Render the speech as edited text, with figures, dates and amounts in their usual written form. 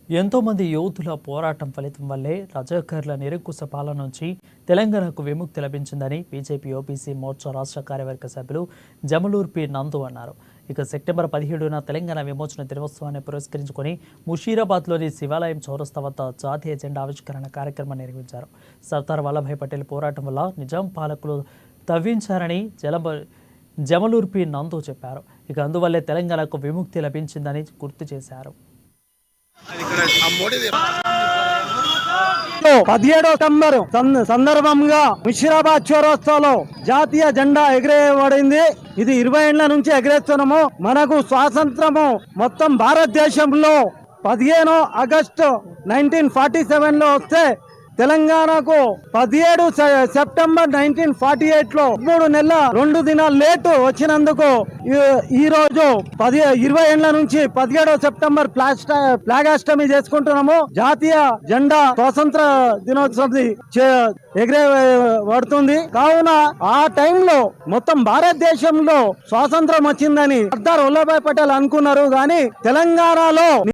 ఎంతో మంది యోధుల పోరాటం ఫలితం వల్లే రజాకర్ల నిరంకుశ పాలన నుంచి తెలంగాణకు విముక్తి లభించిందని బీజేపీ ఓబీసీ మోర్చా రాష్ట్ర కార్యవర్గ సభ్యులు జమలూర్ పి నందు అన్నారు. ఇక సెప్టెంబర్ 17న తెలంగాణ విమోచన దినోత్సవాన్ని పురస్కరించుకొని ముషీరాబాద్లోని శివాలయం చౌరస్తా వద్ద జాతీయ జెండా ఆవిష్కరణ కార్యక్రమం నిర్వహించారు. సర్దార్ వల్లభాయ్ పటేల్ పోరాటం వల్ల నిజాం పాలకులు తవ్వించారని జమలూర్ పి నందు చెప్పారు. ఇక అందువల్లే తెలంగాణకు విముక్తి లభించిందని గుర్తు చేశారు. 17 సెప్టెంబర్ సందర్భంగా ముషీరాబాద్ చౌరస్తాలో జాతీయ జెండా ఎగిరేయబడింది. ఇది 20 ఏళ్ల నుంచి ఎగిరేస్తున్నాము. మనకు స్వాతంత్రము మొత్తం భారతదేశంలో 15 ఆగస్టు 1947లో వస్తే తెలంగాణకు 17 సెప్టెంబర్ 1948లో 3 నెలల 2 దినాలు లేటు వచ్చినందుకు ఈ రోజు 20 ఏళ్ల నుంచి 17 సెప్టెంబర్ ఫ్లాగాష్టమి చేసుకుంటున్నాము. జాతీయ జెండా స్వాతంత్ర దినోత్సవం ఎగిరేబడుతుంది. కావున ఆ టైంలో మొత్తం భారతదేశంలో స్వాతంత్రం వచ్చిందని సర్దార్ వల్లభాయ్ పటేల్ అనుకున్నారు. కానీ తెలంగాణలో